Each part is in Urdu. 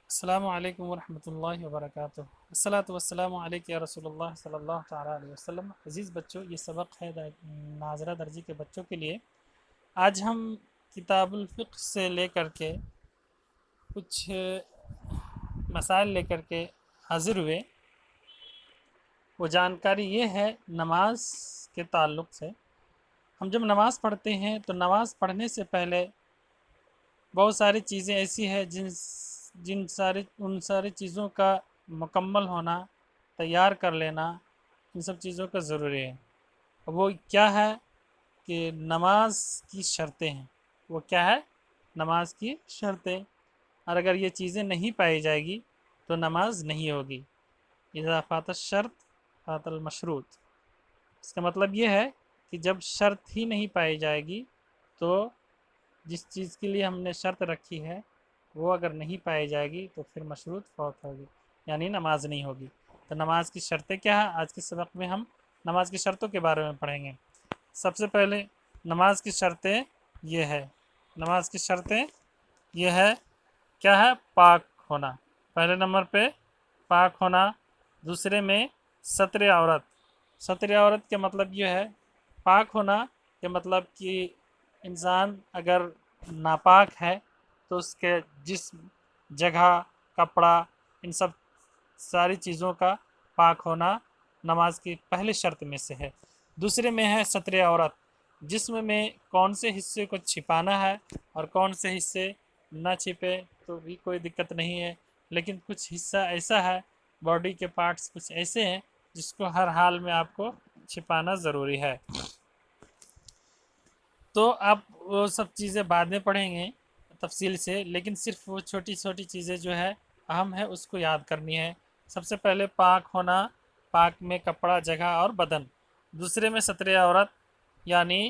السلام علیکم ورحمۃ اللہ وبرکاتہ۔ الصلاۃ والسلام علیک یا رسول اللہ صلی اللہ تعالیٰ علیہ وسلم۔ عزیز بچوں، یہ سبق ہے ناظرہ درجے کے بچوں کے لیے۔ آج ہم کتاب الفقہ سے لے کر کے کچھ مسائل لے کر کے حاضر ہوئے۔ وہ جانکاری یہ ہے نماز کے تعلق سے۔ ہم جب نماز پڑھتے ہیں تو نماز پڑھنے سے پہلے بہت ساری چیزیں ایسی ہیں ان ساری چیزوں کا مکمل ہونا، تیار کر لینا، ان سب چیزوں کا ضروری ہے۔ وہ کیا ہے کہ نماز کی شرطیں ہیں۔ وہ کیا ہے؟ نماز کی شرطیں۔ اور اگر یہ چیزیں نہیں پائی جائے گی تو نماز نہیں ہوگی۔ اذا فات الشرط فات المشروط۔ اس کا مطلب یہ ہے کہ جب شرط ہی نہیں پائی جائے گی تو جس چیز کے لیے ہم نے شرط رکھی ہے وہ اگر نہیں پائی جائے گی تو پھر مشروط فوت ہوگی، یعنی نماز نہیں ہوگی۔ تو نماز کی شرطیں کیا ہیں؟ آج کے سبق میں ہم نماز کی شرطوں کے بارے میں پڑھیں گے۔ سب سے پہلے نماز کی شرطیں یہ ہے۔ نماز کی شرطیں یہ ہے، کیا ہے؟ پاک ہونا۔ پہلے نمبر پہ پاک ہونا۔ دوسرے میں ستر عورت۔ ستر عورت کا مطلب یہ ہے، پاک ہونا کہ مطلب کہ انسان اگر ناپاک ہے تو اس کے جسم، جگہ، کپڑا، ان سب ساری چیزوں کا پاک ہونا نماز کی پہلی شرط میں سے ہے۔ دوسرے میں ہے ستر عورت۔ جسم میں کون سے حصے کو چھپانا ہے اور کون سے حصے نہ چھپے تو بھی کوئی دقت نہیں ہے، لیکن کچھ حصہ ایسا ہے، باڈی کے پارٹس کچھ ایسے ہیں جس کو ہر حال میں آپ کو چھپانا ضروری ہے۔ تو آپ وہ سب چیزیں بعد میں پڑھیں گے تفصیل سے، لیکن صرف وہ چھوٹی چھوٹی چیزیں جو ہے اہم ہے اس کو یاد کرنی ہے۔ سب سے پہلے پاک ہونا، پاک میں کپڑا، جگہ اور بدن۔ دوسرے میں ستر عورت، یعنی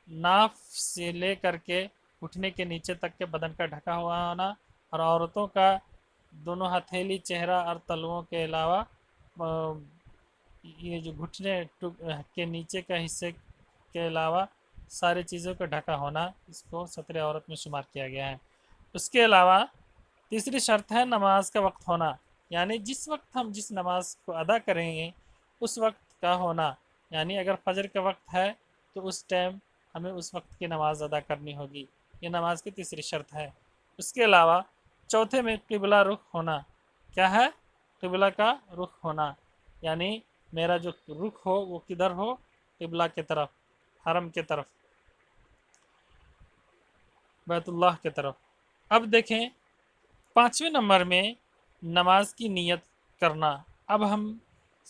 ناف سے لے کر کے گھٹنے کے نیچے تک کے بدن کا ڈھکا ہوا ہونا، اور عورتوں کا دونوں ہتھیلی، چہرہ اور تلوؤں کے علاوہ یہ جو گھٹنے کے نیچے کا حصے کے علاوہ ساری چیزوں کا ڈھکا ہونا، اس کو ستر عورت میں شمار کیا گیا ہے۔ اس کے علاوہ تیسری شرط ہے نماز کا وقت ہونا، یعنی جس وقت ہم جس نماز کو ادا کریں گے اس وقت کا ہونا، یعنی اگر فجر کا وقت ہے تو اس ٹائم ہمیں اس وقت کی نماز ادا کرنی ہوگی۔ یہ نماز کی تیسری شرط ہے۔ اس کے علاوہ چوتھے میں قبلہ رخ ہونا۔ کیا ہے؟ قبلہ کا رخ ہونا، یعنی میرا جو رخ ہو وہ کدھر ہو؟ قبلہ کی طرف، حرم کی طرف، بیت اللہ کی طرف۔ اب دیکھیں پانچویں نمبر میں نماز کی نیت کرنا۔ اب ہم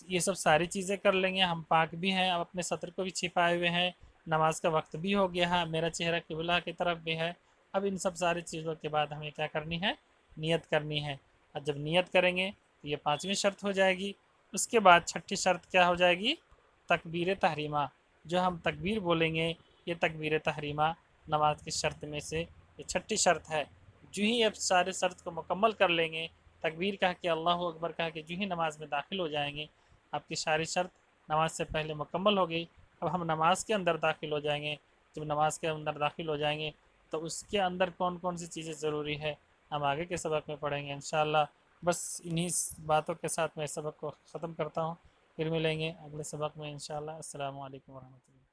یہ سب ساری چیزیں کر لیں گے، ہم پاک بھی ہیں، اب اپنے سطر کو بھی چھپائے ہوئے ہیں، نماز کا وقت بھی ہو گیا ہے، میرا چہرہ قبلہ کی طرف بھی ہے۔ اب ان سب ساری چیزوں کے بعد ہمیں کیا کرنی ہے؟ نیت کرنی ہے۔ اور جب نیت کریں گے تو یہ پانچویں شرط ہو جائے گی۔ اس کے بعد چھٹی شرط کیا ہو جائے گی؟ تکبیر تحریمہ۔ جو ہم تکبیر بولیں گے، یہ تکبیر تحریمہ نماز کی شرط میں سے یہ چھٹی شرط ہے۔ جو ہی اب سارے شرط کو مکمل کر لیں گے، تکبیر کہہ کے، اللہ اکبر کہہ کے جو ہی نماز میں داخل ہو جائیں گے، آپ کی ساری شرط نماز سے پہلے مکمل ہو گئی۔ اب ہم نماز کے اندر داخل ہو جائیں گے۔ جب نماز کے اندر داخل ہو جائیں گے تو اس کے اندر کون کون سی چیزیں ضروری ہے ہم آگے کے سبق میں پڑھیں گے انشاءاللہ۔ بس انہی باتوں کے ساتھ میں اس سبق کو ختم کرتا ہوں، پھر ملیں گے اگلے سبق میں انشاءاللہ۔ السلام علیکم ورحمۃ اللہ۔